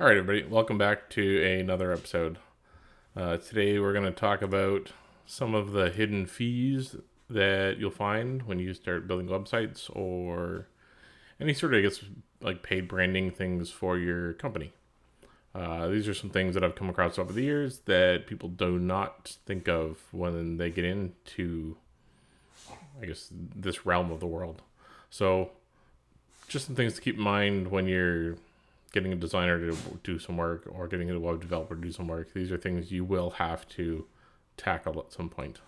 All right, everybody, welcome back to another episode. Today we're going to talk about some of the hidden fees that you'll find when you start building websites or any sort of, like paid branding things for your company. These are some things that I've come across over the years that people do not think of when they get into, this realm of the world. So, just some things to keep in mind when you're getting a designer to do some work or getting a web developer to do some work. These are things you will have to tackle at some point.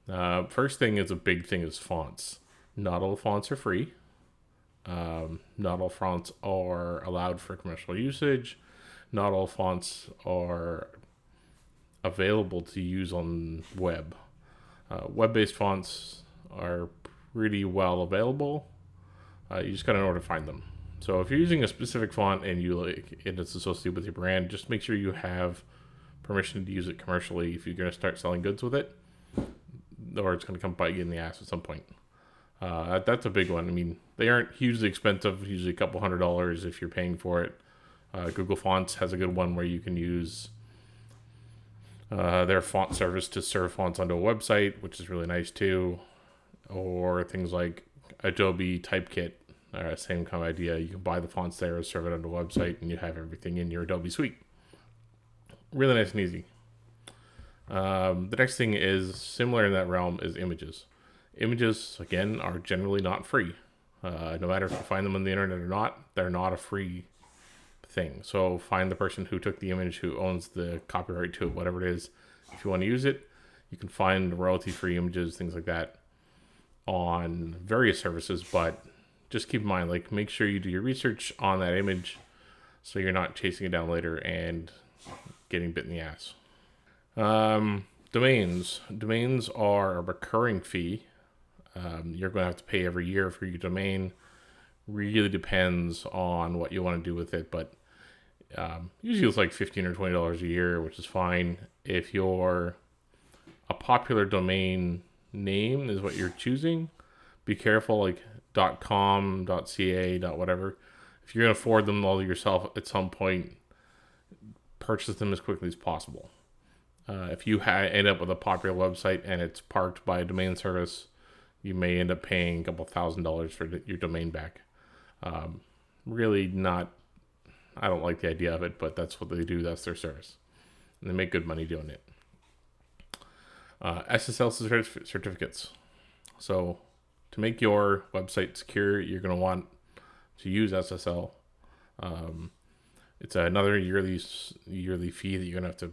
First thing is a big thing is fonts. Not all fonts are free. Not all fonts are allowed for commercial usage. Not all fonts are available to use on web. Web-based fonts are pretty well available. You just gotta know where to find them. So if you're using a specific font and it's associated with your brand, just make sure you have permission to use it commercially if you're going to start selling goods with it, or it's going to come bite you in the ass at some point. That's a big one. I mean, they aren't hugely expensive, usually a couple $100 if you're paying for it. Google Fonts has a good one where you can use their font service to serve fonts onto a website, which is really nice too. Or things like Adobe Typekit. Same kind of idea. You can buy the fonts there, serve it on the website, and you have everything in your Adobe suite. Really nice and easy. The next thing is similar in that realm is images. Images, again, are generally not free. No matter if you find them on the internet or not, they're not a free thing. So find the person who took the image, who owns the copyright to it, whatever it is. If you want to use it, you can find royalty-free images, things like that, on various services, but just keep in mind, make sure you do your research on that image so you're not chasing it down later and getting bit in the ass. Domains. Domains are a recurring fee. You're going to have to pay every year for your domain. Really depends on what you want to do with it, but usually it's like $15 or $20 a year, which is fine. If you're a popular domain name is what you're choosing, be careful, .com, .ca, .whatever. If you're going to forward them all yourself at some point, purchase them as quickly as possible. If you end up with a popular website and it's parked by a domain service, you may end up paying a couple $1,000s for your domain back. Really not, I don't like the idea of it, but that's what they do. That's their service. And they make good money doing it. SSL certificates. So to make your website secure, you're going to want to use SSL. It's another yearly fee that you're going to have to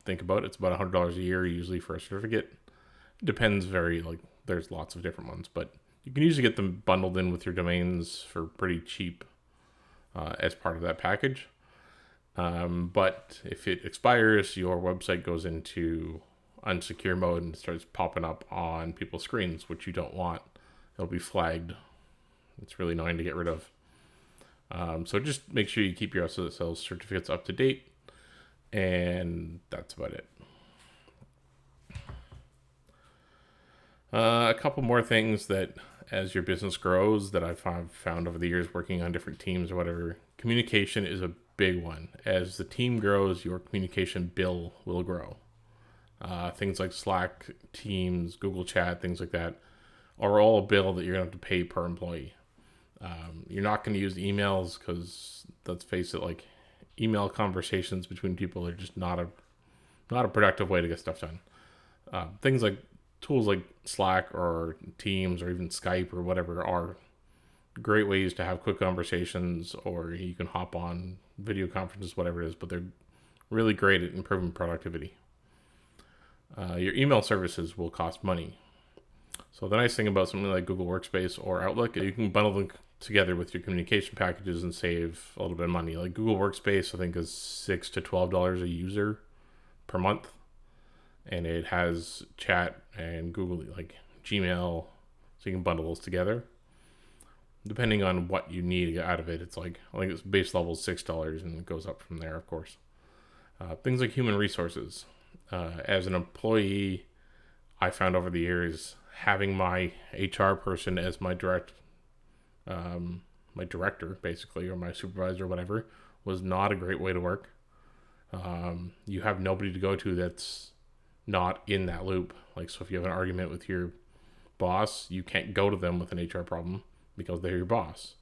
think about. It's about $100 a year usually for a certificate. It depends there's lots of different ones, but you can usually get them bundled in with your domains for pretty cheap as part of that package. But if it expires, your website goes into unsecure mode and starts popping up on people's screens, which you don't want. It'll be flagged. It's really annoying to get rid of. So just make sure you keep your SSL certificates up to date, and that's about it. A couple more things that, as your business grows, that I've found over the years working on different teams or whatever, communication is a big one. As the team grows, your communication bill will grow. Things like Slack, Teams, Google Chat, things like that are all a bill that you're going to have to pay per employee. You're not going to use emails because, let's face it, email conversations between people are just not a productive way to get stuff done. Things like tools like Slack or Teams or even Skype or whatever are great ways to have quick conversations, or you can hop on video conferences, whatever it is, but they're really great at improving productivity. Your email services will cost money. So the nice thing about something like Google Workspace or Outlook, you can bundle them together with your communication packages and save a little bit of money. Like Google Workspace, I think is $6 to $12 a user per month, and it has chat and Google Gmail, so you can bundle those together. Depending on what you need out of it, I think it's base level is $6, and it goes up from there, of course. Things like human resources. As an employee, I found over the years having my HR person as my director basically, or my supervisor or whatever, was not a great way to work. You have nobody to go to that's not in that loop. Like, so if you have an argument with your boss, you can't go to them with an HR problem because they're your boss.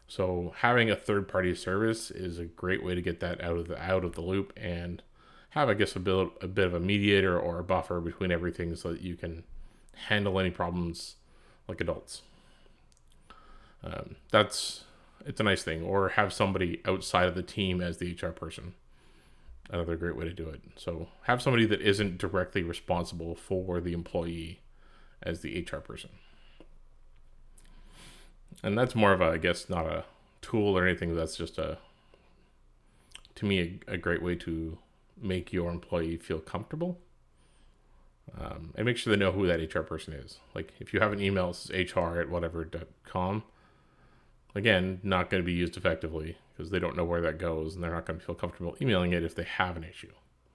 So having a third-party service is a great way to get that out of the loop and have, I guess, a bit of a mediator or a buffer between everything so that you can handle any problems like adults. It's a nice thing. Or have somebody outside of the team as the HR person. Another great way to do it. So have somebody that isn't directly responsible for the employee as the HR person. And that's more of a, I guess, not a tool or anything. That's just to me, a great way to make your employee feel comfortable. And make sure they know who that HR person is. Like if you have an email that says hr@whatever.com, again, not going to be used effectively because they don't know where that goes and they're not going to feel comfortable emailing it if they have an issue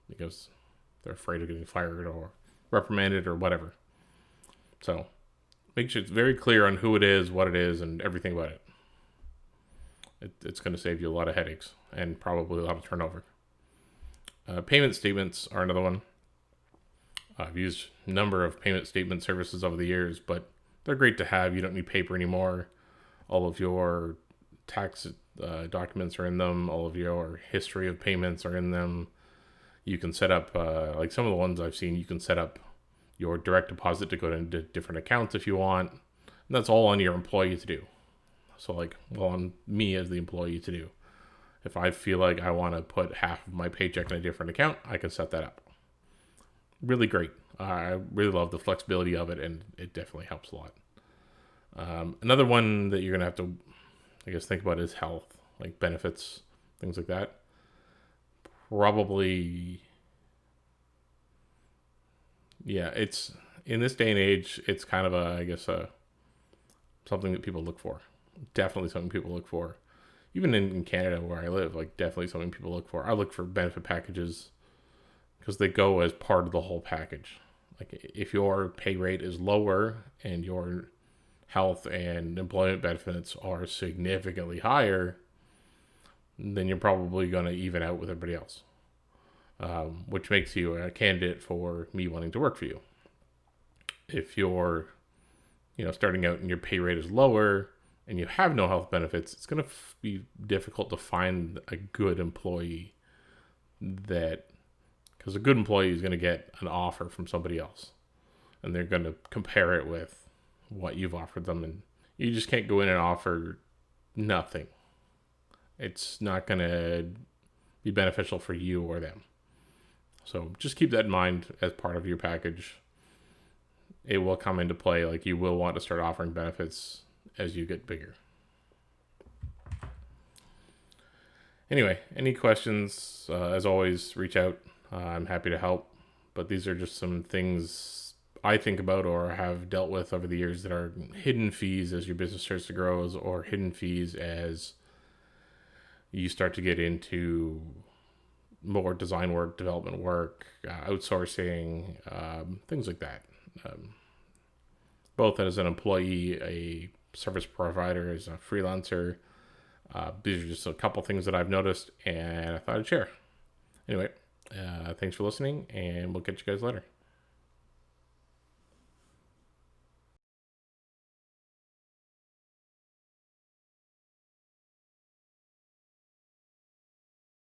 because they're afraid of getting fired or reprimanded or whatever. So make sure it's very clear on who it is, what it is, and everything about it. It's going to save you a lot of headaches and probably a lot of turnover. Payment statements are another one. I've used a number of payment statement services over the years, but they're great to have. You don't need paper anymore. All of your tax documents are in them. All of your history of payments are in them. You can set up, like some of the ones I've seen, you can set up your direct deposit to go into different accounts if you want. And that's all on your employee to do. So on me as the employee to do. If I feel like I want to put half of my paycheck in a different account, I can set that up. Really great. I really love the flexibility of it, and it definitely helps a lot. Another one that you're going to have to, I guess, think about is health, like benefits, things like that. Probably, yeah, it's, in this day and age, it's kind of something that people look for. Definitely something people look for. Even in Canada where I live, definitely something people look for. I look for benefit packages because they go as part of the whole package. Like if your pay rate is lower and your health and employment benefits are significantly higher, then you're probably going to even out with everybody else, which makes you a candidate for me wanting to work for you. If you're, starting out and your pay rate is lower and you have no health benefits, it's going to be difficult to find a good employee because a good employee is going to get an offer from somebody else and they're going to compare it with what you've offered them, and you just can't go in and offer nothing. It's not going to be beneficial for you or them. So just keep that in mind as part of your package. It will come into play. You will want to start offering benefits as you get bigger. Anyway, any questions, as always, reach out. I'm happy to help. But these are just some things I think about or have dealt with over the years that are hidden fees as your business starts to grow, or hidden fees as you start to get into more design work, development work, outsourcing, things like that. Both as an employee, a service provider, as a freelancer. These are just a couple things that I've noticed and I thought I'd share. Anyway, thanks for listening, and we'll catch you guys later.